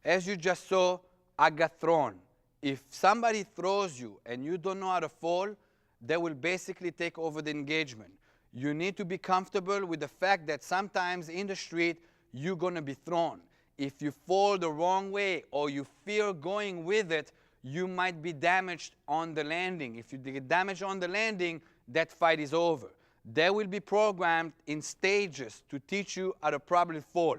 As you just saw, I got thrown. If somebody throws you and you don't know how to fall, they will basically take over the engagement. You need to be comfortable with the fact that sometimes in the street, you're going to be thrown. If you fall the wrong way or you fear going with it, you might be damaged on the landing. If you get damaged on the landing, that fight is over. They will be programmed in stages to teach you how to properly fall.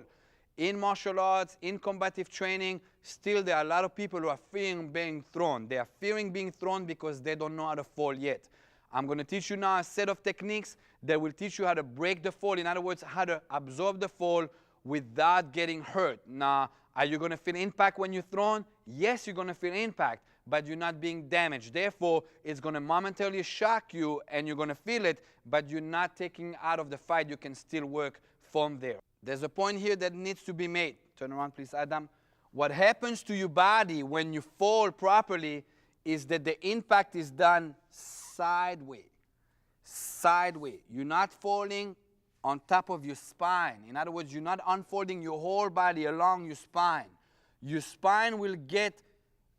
In martial arts, in combative training, still there are a lot of people who are fearing being thrown. They are fearing being thrown because they don't know how to fall yet. I'm going to teach you now a set of techniques that will teach you how to break the fall. In other words, how to absorb the fall without getting hurt. Now, are you going to feel impact when you're thrown? Yes, you're going to feel impact, but you're not being damaged. Therefore, it's going to momentarily shock you and you're going to feel it, but you're not taking out of the fight. You can still work from there. There's a point here that needs to be made. Turn around, please, Adam. What happens to your body when you fall properly is that the impact is done sideways. Sideways. You're not falling on top of your spine. In other words, you're not unfolding your whole body along your spine. Your spine will get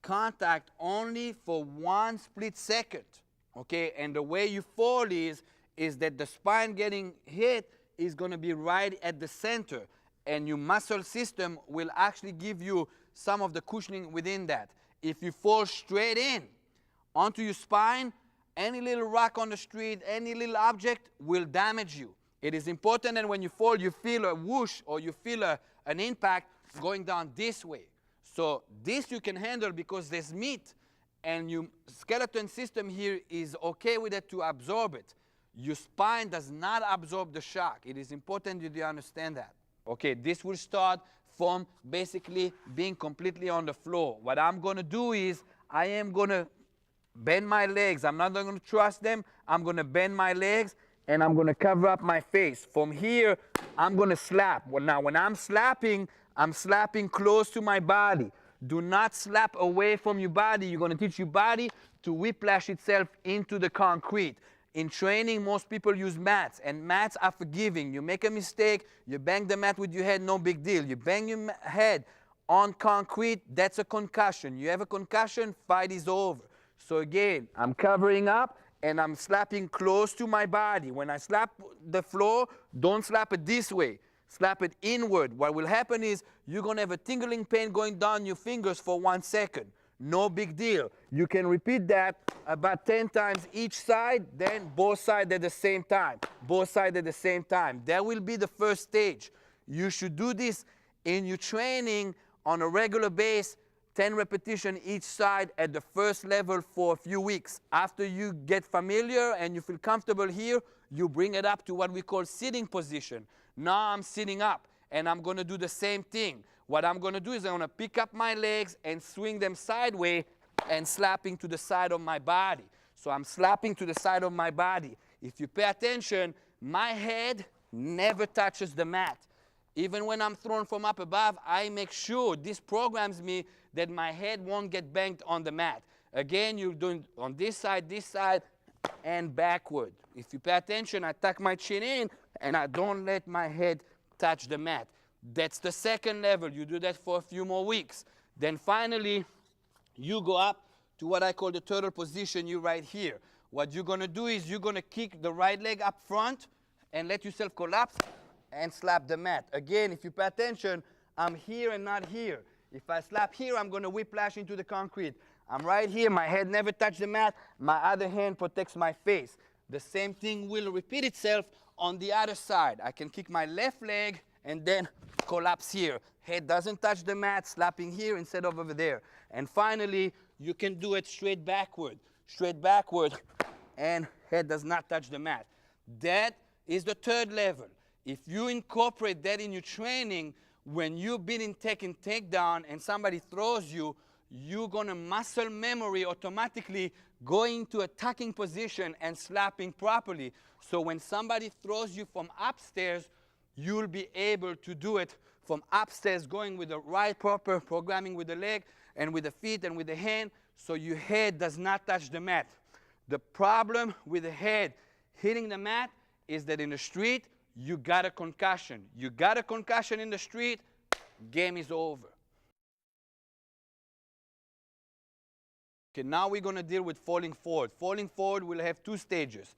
contact only for 1 split second. Okay? And the way you fall is that the spine getting hit is going to be right at the center. And your muscle system will actually give you some of the cushioning within that. If you fall straight in onto your spine, any little rock on the street, any little object will damage you. It is important that when you fall, you feel a whoosh or you feel an impact going down this way. So this you can handle because there's meat and your skeleton system here is okay with it to absorb it. Your spine does not absorb the shock. It is important that you understand that. Okay, this will start from basically being completely on the floor. What I'm going to do is I am going to bend my legs. I'm not going to trust them. I'm going to bend my legs and I'm going to cover up my face. From here, I'm going to slap. Well, now, when I'm slapping close to my body. Do not slap away from your body. You're going to teach your body to whiplash itself into the concrete. In training, most people use mats, and mats are forgiving. You make a mistake, you bang the mat with your head, no big deal. You bang your head on concrete, that's a concussion. You have a concussion, fight is over. So again, I'm covering up, and I'm slapping close to my body. When I slap the floor, don't slap it this way. Slap it inward. What will happen is you're going to have a tingling pain going down your fingers for 1 second. No big deal. You can repeat that about 10 times each side, then both sides at the same time. Both sides at the same time. That will be the first stage. You should do this in your training on a regular basis, 10 repetitions each side at the first level for a few weeks. After you get familiar and you feel comfortable here, you bring it up to what we call sitting position. Now I'm sitting up and I'm going to do the same thing. What I'm going to do is I'm going to pick up my legs and swing them sideways and slapping to the side of my body. So I'm slapping to the side of my body. If you pay attention, my head never touches the mat. Even when I'm thrown from up above, I make sure this programs me that my head won't get banged on the mat. Again, you're doing on this side, and backward. If you pay attention, I tuck my chin in, and I don't let my head touch the mat. That's the second level. You do that for a few more weeks. Then finally, you go up to what I call the turtle position. You're right here. What you're going to do is you're going to kick the right leg up front and let yourself collapse and slap the mat. Again, if you pay attention, I'm here and not here. If I slap here, I'm going to whiplash into the concrete. I'm right here. My head never touched the mat. My other hand protects my face. The same thing will repeat itself on the other side. I can kick my left leg and then collapse here. Head doesn't touch the mat, slapping here instead of over there. And finally, you can do it straight backward, and head does not touch the mat. That is the third level. If you incorporate that in your training, when you've been in takedown and somebody throws you, you're going to muscle memory automatically going to a tucking position and slapping properly. So when somebody throws you from upstairs, you'll be able to do it from upstairs, going with the right proper programming with the leg and with the feet and with the hand, so your head does not touch the mat. The problem with the head hitting the mat is that in the street, you got a concussion. You got a concussion in the street, game is over. Okay, now we're going to deal with falling forward. Falling forward will have two stages,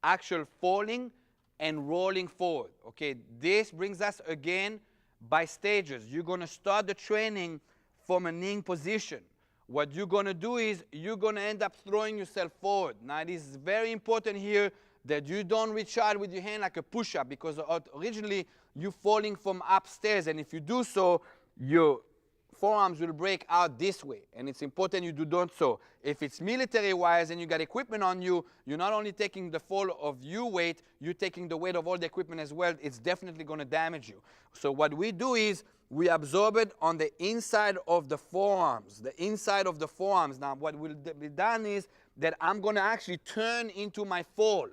actual falling and rolling forward. Okay, this brings us again by stages. You're going to start the training from a kneeling position. What you're going to do is you're going to end up throwing yourself forward. Now, it is very important here that you don't reach out with your hand like a push-up, because originally you're falling from upstairs, and if you do so, your forearms will break out this way, and it's important you do not so. If it's military-wise and you got equipment on you, you're not only taking the fall of your weight, you're taking the weight of all the equipment as well. It's definitely going to damage you. So what we do is we absorb it on the inside of the forearms, the inside of the forearms. Now, what will be done is that I'm going to actually turn into my fall,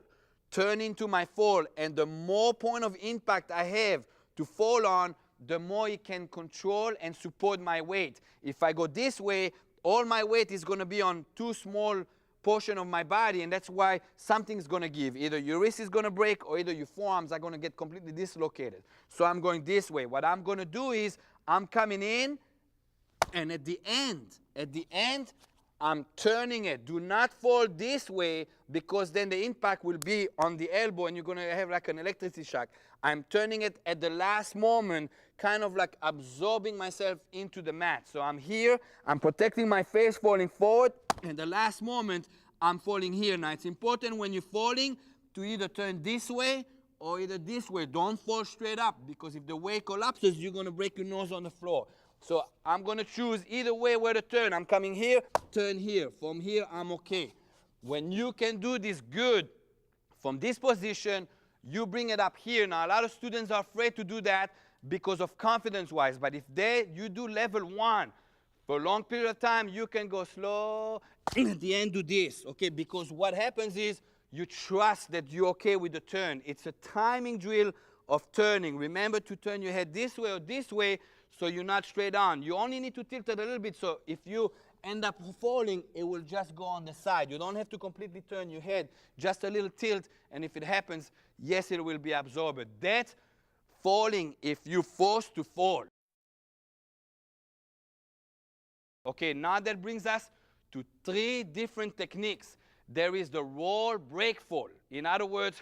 and the more point of impact I have to fall on, the more it can control and support my weight. If I go this way, all my weight is going to be on too small portion of my body, and that's why something's going to give. Either your wrist is going to break, or either your forearms are going to get completely dislocated. So I'm going this way. What I'm going to do is I'm coming in, and at the end, I'm turning it. Do not fall this way, because then the impact will be on the elbow and you're going to have like an electricity shock. I'm turning it at the last moment, kind of like absorbing myself into the mat. So I'm here, I'm protecting my face, falling forward, and the last moment, I'm falling here. Now, it's important when you're falling to either turn this way or either this way. Don't fall straight up, because if the weight collapses, you're going to break your nose on the floor. So I'm going to choose either way where to turn. I'm coming here, turn here. From here, I'm okay. When you can do this good from this position, you bring it up here. Now, a lot of students are afraid to do that because of confidence-wise. But if you do level 1 for a long period of time, you can go slow. At the end, do this, okay? Because what happens is you trust that you're okay with the turn. It's a timing drill of turning. Remember to turn your head this way or this way, so you're not straight on. You only need to tilt it a little bit, so if you end up falling, it will just go on the side. You don't have to completely turn your head, just a little tilt, and if it happens, yes, it will be absorbed. That's falling if you're forced to fall. Okay, now that brings us to 3 different techniques. There is the roll, break, fall. In other words,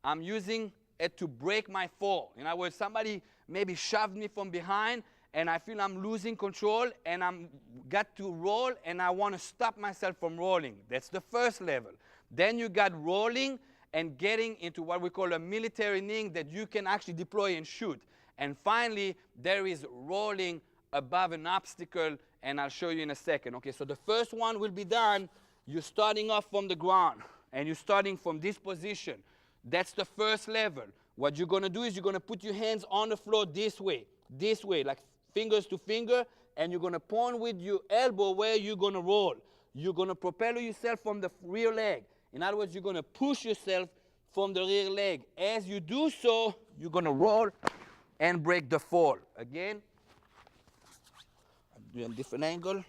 I'm using it to break my fall. In other words, somebody maybe shoved me from behind, and I feel I'm losing control, and I'm got to roll, and I want to stop myself from rolling. That's the first level. Then you got rolling and getting into what we call a military kneeling that you can actually deploy and shoot. And finally, there is rolling above an obstacle, and I'll show you in a second. Okay, so the first one will be done. You're starting off from the ground, and you're starting from this position. That's the first level. What you're going to do is you're going to put your hands on the floor this way, like fingers to finger, and you're going to point with your elbow where you're going to roll. You're going to propel yourself from the rear leg. In other words, you're going to push yourself from the rear leg. As you do so, you're going to roll and break the fall. Again, I'm doing a different angle.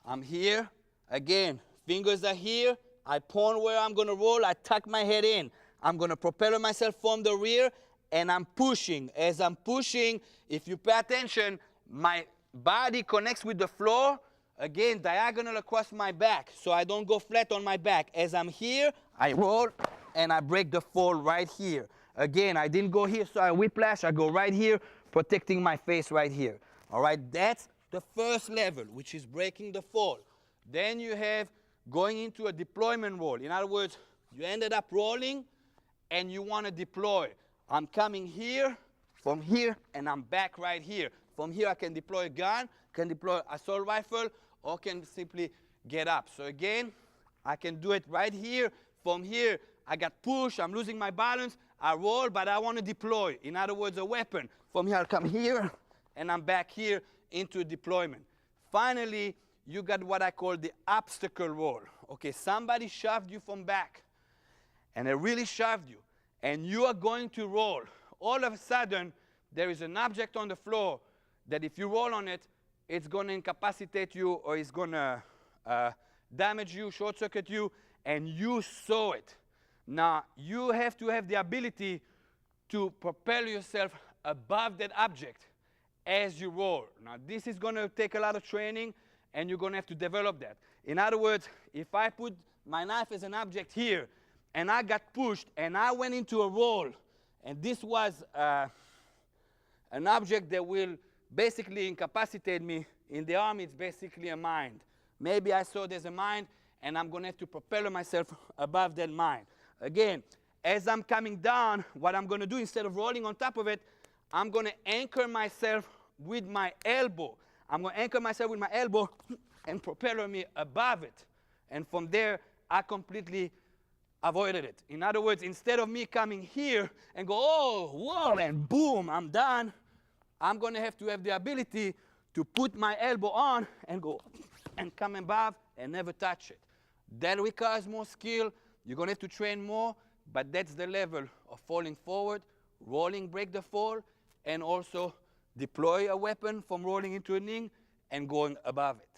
I'm here. Again, fingers are here. I point where I'm going to roll. I tuck my head in. I'm going to propel myself from the rear, and I'm pushing. As I'm pushing, if you pay attention, my body connects with the floor, again, diagonal across my back, so I don't go flat on my back. As I'm here, I roll, and I break the fall right here. Again, I didn't go here, so I whiplash. I go right here, protecting my face right here. All right, that's the first level, which is breaking the fall. Then you have going into a deployment roll. In other words, you ended up rolling, and you want to deploy. I'm coming here, from here, and I'm back right here. From here, I can deploy a gun, can deploy an assault rifle, or can simply get up. So again, I can do it right here. From here, I got push, I'm losing my balance, I roll, but I want to deploy. In other words, a weapon. From here, I'll come here, and I'm back here into deployment. Finally, you got what I call the obstacle roll. Okay, somebody shoved you from back, and they really shoved you, and you are going to roll. All of a sudden, there is an object on the floor that if you roll on it, it's going to incapacitate you, or it's going to damage you, short-circuit you, and you saw it. Now, you have to have the ability to propel yourself above that object as you roll. Now, this is going to take a lot of training, and you're going to have to develop that. In other words, if I put my knife as an object here, and I got pushed, and I went into a roll, and this was an object that will basically incapacitate me. In the army, it's basically a mine. Maybe I saw there's a mine, and I'm going to have to propel myself above that mine. Again, as I'm coming down, what I'm going to do, instead of rolling on top of it, I'm going to anchor myself with my elbow. I'm going to anchor myself with my elbow and propel me above it. And from there, I completely avoided it. In other words, instead of me coming here and go, oh, whoa, and boom, I'm done, I'm going to have the ability to put my elbow on and go and come above and never touch it. That requires more skill. You're going to have to train more, but that's the level of falling forward, rolling, break the fall, and also deploy a weapon from rolling into a ning and going above it.